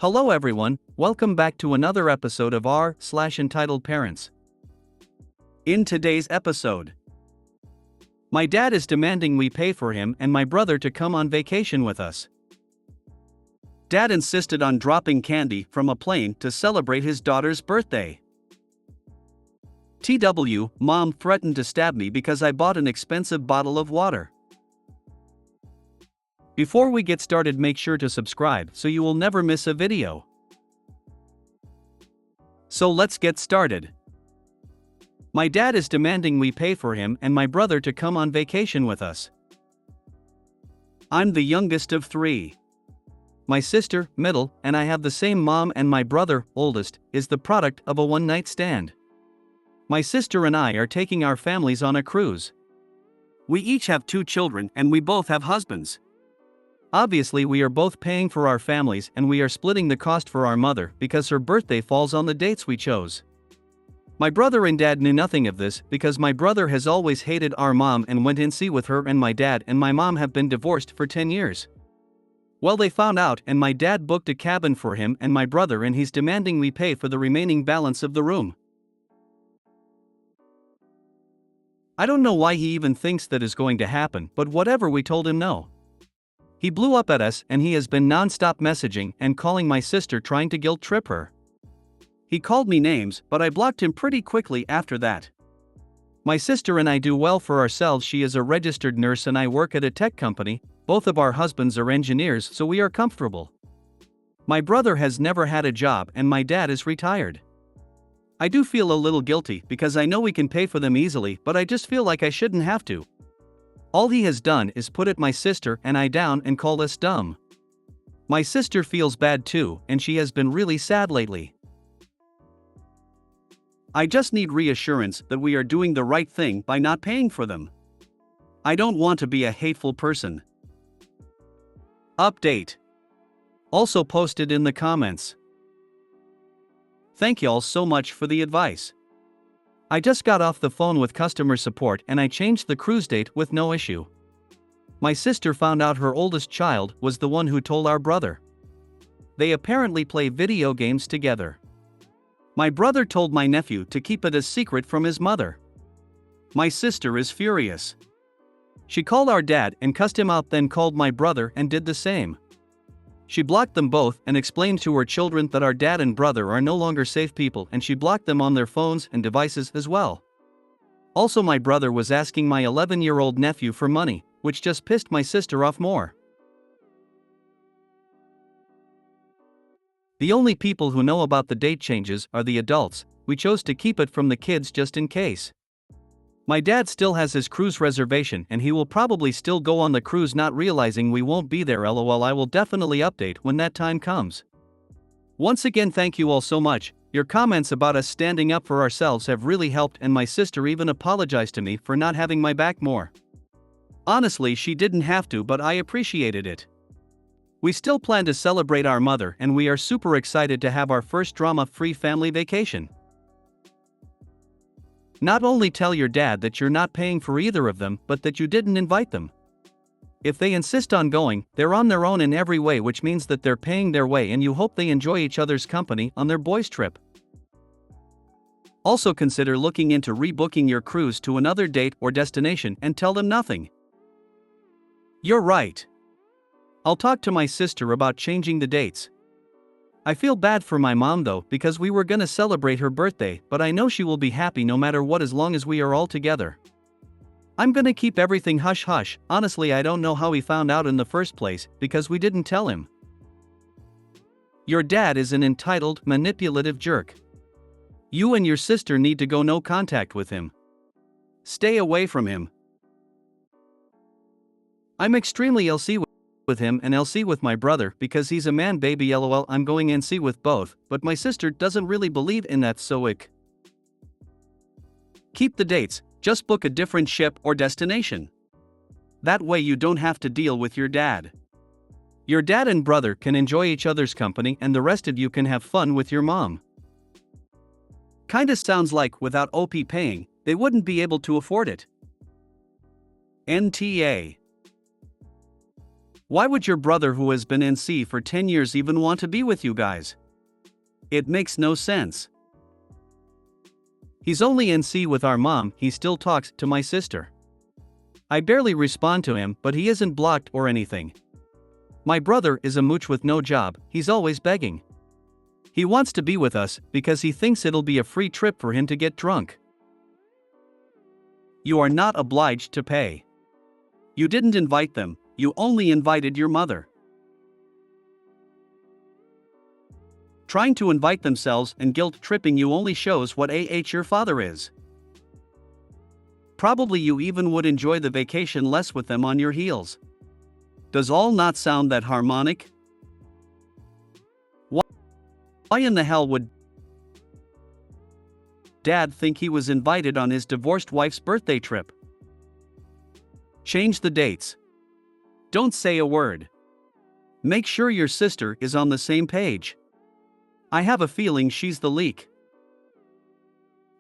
Hello everyone, welcome back to another episode of r/Entitled Parents. In today's episode, my dad is demanding we pay for him and my brother to come on vacation with us. Dad insisted on dropping candy from a plane to celebrate his daughter's birthday. TW, mom threatened to stab me because I bought an expensive bottle of water. Before we get started, make sure to subscribe so you will never miss a video. So let's get started. My dad is demanding we pay for him and my brother to come on vacation with us. I'm the youngest of three. My sister, middle, and I have the same mom, and my brother, oldest, is the product of a one-night stand. My sister and I are taking our families on a cruise. We each have 2 children and we both have husbands. Obviously, we are both paying for our families and we are splitting the cost for our mother because her birthday falls on the dates we chose. My brother and dad knew nothing of this because my brother has always hated our mom and went in sea with her, and my dad and my mom have been divorced for 10 years. Well, they found out and my dad booked a cabin for him and my brother, and he's demanding we pay for the remaining balance of the room. I don't know why he even thinks that is going to happen, but whatever, we told him no. He blew up at us and he has been non-stop messaging and calling my sister, trying to guilt trip her. He called me names, but I blocked him pretty quickly after that. My sister and I do well for ourselves. She is a registered nurse and I work at a tech company. Both of our husbands are engineers, so we are comfortable. My brother has never had a job and my dad is retired. I do feel a little guilty because I know we can pay for them easily, but I just feel like I shouldn't have to. All he has done is put my sister and I down and called us dumb. My sister feels bad too, and she has been really sad lately. I just need reassurance that we are doing the right thing by not paying for them. I don't want to be a hateful person. Update. Also posted in the comments. Thank y'all so much for the advice. I just got off the phone with customer support and I changed the cruise date with no issue. My sister found out her oldest child was the one who told our brother. They apparently play video games together. My brother told my nephew to keep it a secret from his mother. My sister is furious. She called our dad and cussed him out, then called my brother and did the same. She blocked them both and explained to her children that our dad and brother are no longer safe people, and she blocked them on their phones and devices as well. Also, my brother was asking my 11-year-old nephew for money, which just pissed my sister off more. The only people who know about the date changes are the adults. We chose to keep it from the kids just in case. My dad still has his cruise reservation and he will probably still go on the cruise, not realizing we won't be there. LOL. I will definitely update when that time comes. Once again, thank you all so much. Your comments about us standing up for ourselves have really helped, and my sister even apologized to me for not having my back more. Honestly, she didn't have to, but I appreciated it. We still plan to celebrate our mother and we are super excited to have our first drama-free family vacation. Not only tell your dad that you're not paying for either of them, but that you didn't invite them. If they insist on going, they're on their own in every way, which means that they're paying their way and you hope they enjoy each other's company on their boys' trip. Also consider looking into rebooking your cruise to another date or destination and tell them nothing. You're right. I'll talk to my sister about changing the dates. I feel bad for my mom though, because we were gonna celebrate her birthday, but I know she will be happy no matter what as long as we are all together. I'm gonna keep everything hush hush. Honestly, I don't know how he found out in the first place, because we didn't tell him. Your dad is an entitled, manipulative jerk. You and your sister need to go no contact with him. Stay away from him. I'm extremely LC with him and LC with my brother because he's a man, baby. LOL. I'm going NC with both, but my sister doesn't really believe in that, so keep the dates, just book a different ship or destination. That way you don't have to deal with your dad. Your dad and brother can enjoy each other's company and the rest of you can have fun with your mom. Kinda sounds like without OP paying, they wouldn't be able to afford it. NTA. Why would your brother who has been NC for 10 years even want to be with you guys? It makes no sense. He's only NC with our mom, he still talks to my sister. I barely respond to him, but he isn't blocked or anything. My brother is a mooch with no job, he's always begging. He wants to be with us because he thinks it'll be a free trip for him to get drunk. You are not obliged to pay. You didn't invite them, you only invited your mother. Trying to invite themselves and guilt-tripping you only shows what your father is. Probably you even would enjoy the vacation less with them on your heels. Does all not sound that harmonic? Why in the hell would Dad think he was invited on his divorced wife's birthday trip? Change the dates. Don't say a word. Make sure your sister is on the same page. I have a feeling she's the leak.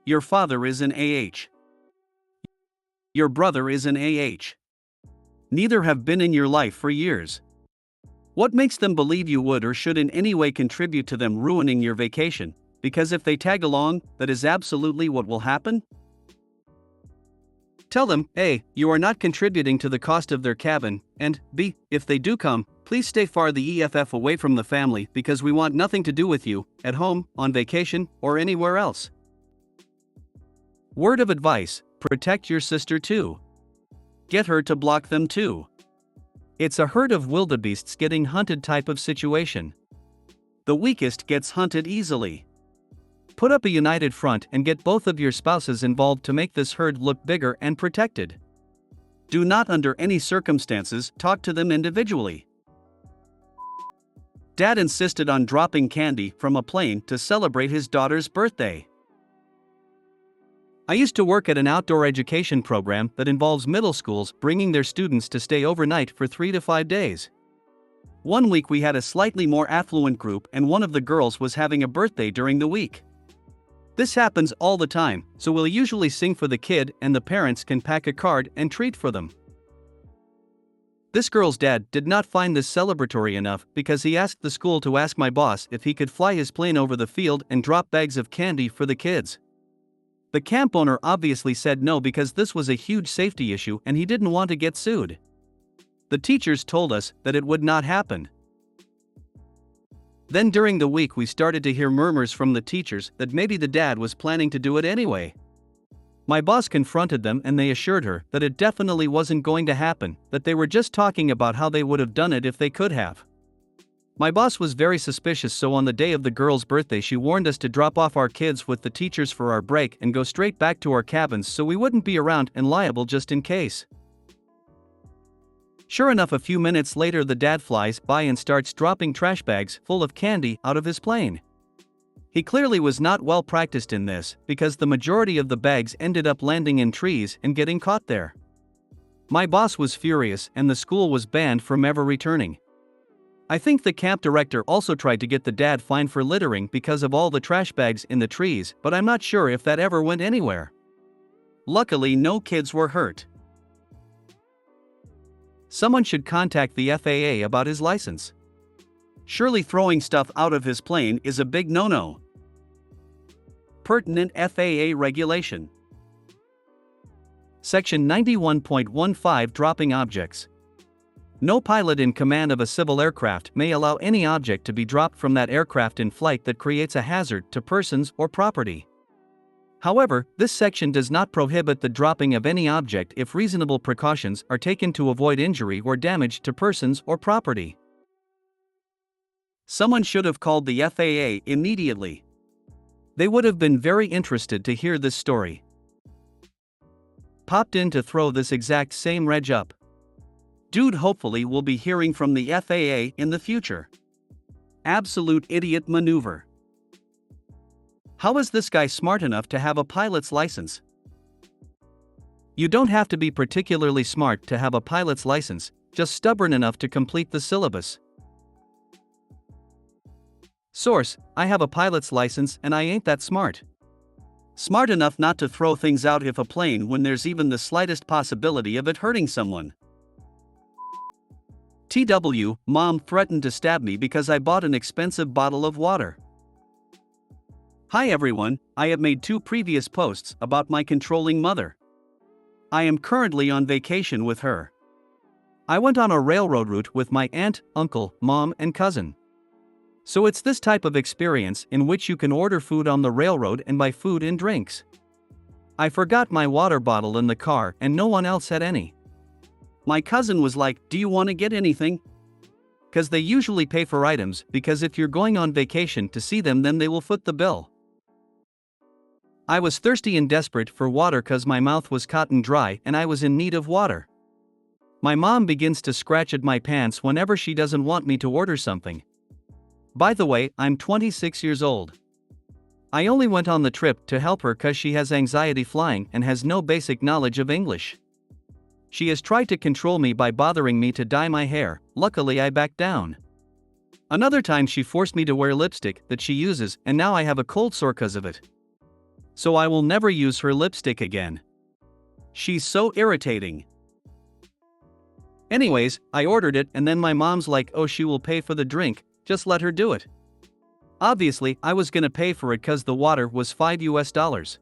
Your father is an AH. Your brother is an AH. Neither have been in your life for years. What makes them believe you would or should in any way contribute to them ruining your vacation? Because if they tag along, that is absolutely what will happen? Tell them, A, you are not contributing to the cost of their cabin, and B, if they do come, please stay far the EFF away from the family because we want nothing to do with you, at home, on vacation, or anywhere else. Word of advice, protect your sister too. Get her to block them too. It's a herd of wildebeests getting hunted type of situation. The weakest gets hunted easily. Put up a united front and get both of your spouses involved to make this herd look bigger and protected. Do not under any circumstances talk to them individually. Dad insisted on dropping candy from a plane to celebrate his daughter's birthday. I used to work at an outdoor education program that involves middle schools bringing their students to stay overnight for 3 to 5 days. One week we had a slightly more affluent group and one of the girls was having a birthday during the week. This happens all the time, so we'll usually sing for the kid and the parents can pack a card and treat for them. This girl's dad did not find this celebratory enough because he asked the school to ask my boss if he could fly his plane over the field and drop bags of candy for the kids. The camp owner obviously said no because this was a huge safety issue and he didn't want to get sued. The teachers told us that it would not happen. Then during the week we started to hear murmurs from the teachers that maybe the dad was planning to do it anyway. My boss confronted them and they assured her that it definitely wasn't going to happen, that they were just talking about how they would have done it if they could have. My boss was very suspicious, so on the day of the girl's birthday she warned us to drop off our kids with the teachers for our break and go straight back to our cabins so we wouldn't be around and liable just in case. Sure enough, a few minutes later the dad flies by and starts dropping trash bags full of candy out of his plane. He clearly was not well practiced in this because the majority of the bags ended up landing in trees and getting caught there. My boss was furious and the school was banned from ever returning. I think the camp director also tried to get the dad fined for littering because of all the trash bags in the trees, but I'm not sure if that ever went anywhere. Luckily, no kids were hurt. Someone should contact the FAA about his license. Surely throwing stuff out of his plane is a big no-no. Pertinent FAA regulation. Section 91.15 Dropping objects. No pilot in command of a civil aircraft may allow any object to be dropped from that aircraft in flight that creates a hazard to persons or property. However, this section does not prohibit the dropping of any object if reasonable precautions are taken to avoid injury or damage to persons or property. Someone should have called the FAA immediately. They would have been very interested to hear this story. Popped in to throw this exact same reg up. Dude, hopefully we'll be hearing from the FAA in the future. Absolute idiot maneuver. How is this guy smart enough to have a pilot's license? You don't have to be particularly smart to have a pilot's license, just stubborn enough to complete the syllabus. Source: I have a pilot's license and I ain't that smart. Smart enough not to throw things out of a plane when there's even the slightest possibility of it hurting someone. TW, mom threatened to stab me because I bought an expensive bottle of water. Hi everyone, I have made 2 previous posts about my controlling mother. I am currently on vacation with her. I went on a railroad route with my aunt, uncle, mom, and cousin. So it's this type of experience in which you can order food on the railroad and buy food and drinks. I forgot my water bottle in the car and no one else had any. My cousin was like, "Do you want to get anything?" Because they usually pay for items, because if you're going on vacation to see them then they will foot the bill. I was thirsty and desperate for water cause my mouth was cotton dry and I was in need of water. My mom begins to scratch at my pants whenever she doesn't want me to order something. By the way, I'm 26 years old. I only went on the trip to help her cause she has anxiety flying and has no basic knowledge of English. She has tried to control me by bothering me to dye my hair, luckily I backed down. Another time she forced me to wear lipstick that she uses and now I have a cold sore cause of it. So I will never use her lipstick again. She's so irritating. Anyways, I ordered it and then my mom's like, "Oh, she will pay for the drink, just let her do it." Obviously, I was gonna pay for it cause the water was $5.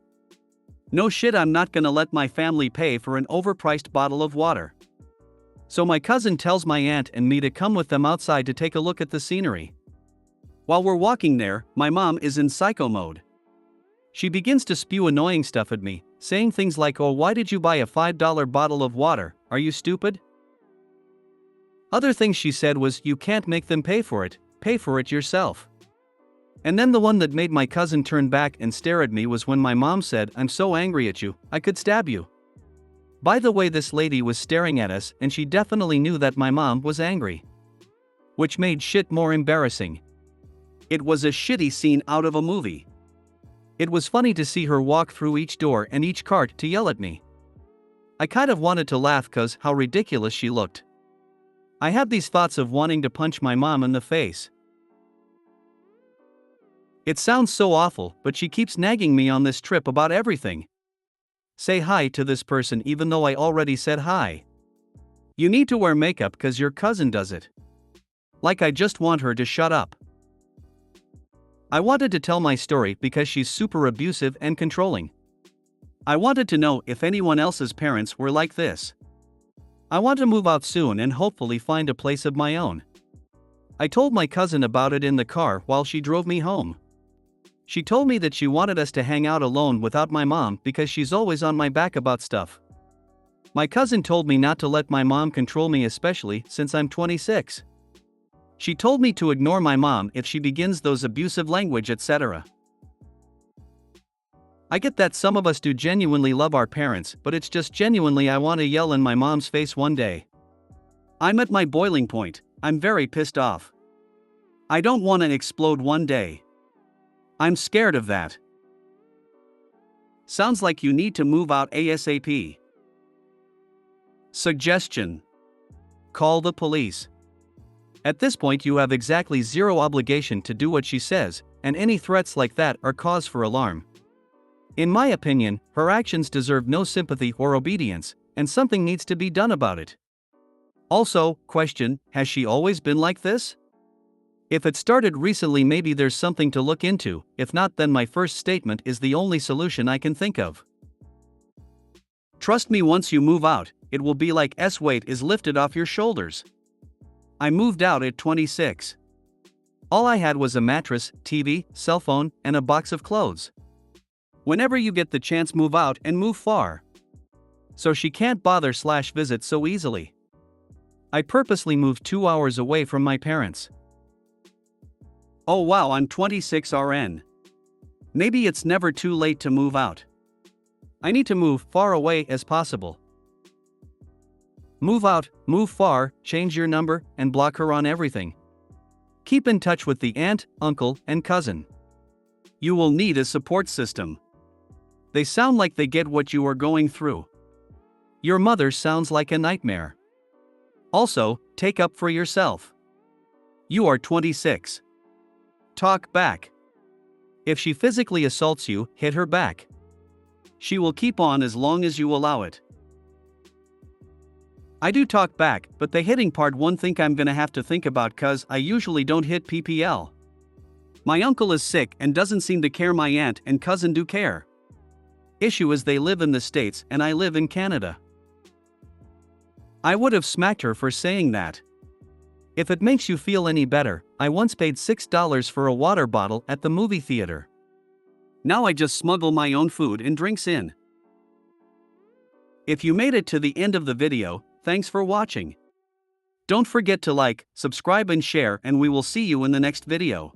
No shit, I'm not gonna let my family pay for an overpriced bottle of water. So my cousin tells my aunt and me to come with them outside to take a look at the scenery. While we're walking there, my mom is in psycho mode. She begins to spew annoying stuff at me, saying things like, "Oh, why did you buy a $5 bottle of water, are you stupid?" Other things she said was, "You can't make them pay for it yourself." And then the one that made my cousin turn back and stare at me was when my mom said, "I'm so angry at you, I could stab you." By the way, this lady was staring at us and she definitely knew that my mom was angry. Which made shit more embarrassing. It was a shitty scene out of a movie. It was funny to see her walk through each door and each cart to yell at me. I kind of wanted to laugh cause how ridiculous she looked. I have these thoughts of wanting to punch my mom in the face. It sounds so awful, but she keeps nagging me on this trip about everything. Say hi to this person even though I already said hi. You need to wear makeup cause your cousin does it. Like I just want her to shut up. I wanted to tell my story because she's super abusive and controlling. I wanted to know if anyone else's parents were like this. I want to move out soon and hopefully find a place of my own. I told my cousin about it in the car while she drove me home. She told me that she wanted us to hang out alone without my mom because she's always on my back about stuff. My cousin told me not to let my mom control me, especially since I'm 26. She told me to ignore my mom if she begins those abusive language, etc. I get that some of us do genuinely love our parents, but it's just genuinely I want to yell in my mom's face one day. I'm at my boiling point, I'm very pissed off. I don't want to explode one day. I'm scared of that. Sounds like you need to move out ASAP. Suggestion: call the police. At this point you have exactly zero obligation to do what she says, and any threats like that are cause for alarm. In my opinion, her actions deserve no sympathy or obedience, and something needs to be done about it. Also, question, has she always been like this? If it started recently, maybe there's something to look into. If not, then my first statement is the only solution I can think of. Trust me, once you move out, it will be like weight is lifted off your shoulders. I moved out at 26. All I had was a mattress, TV, cell phone, and a box of clothes. Whenever you get the chance, move out and move far. So she can't bother/visit so easily. I purposely moved 2 hours away from my parents. Oh wow, I'm 26 RN. Maybe it's never too late to move out. I need to move far away as possible. Move out, move far, change your number, and block her on everything. Keep in touch with the aunt, uncle, and cousin. You will need a support system. They sound like they get what you are going through. Your mother sounds like a nightmare. Also, take up for yourself. You are 26. Talk back. If she physically assaults you, hit her back. She will keep on as long as you allow it. I do talk back, but the hitting part one think I'm gonna have to think about cause I usually don't hit PPL. My uncle is sick and doesn't seem to care, my aunt and cousin do care. Issue is they live in the States and I live in Canada. I would have smacked her for saying that. If it makes you feel any better, I once paid $6 for a water bottle at the movie theater. Now I just smuggle my own food and drinks in. If you made it to the end of the video, thanks for watching. Don't forget to like, subscribe and share, and we will see you in the next video.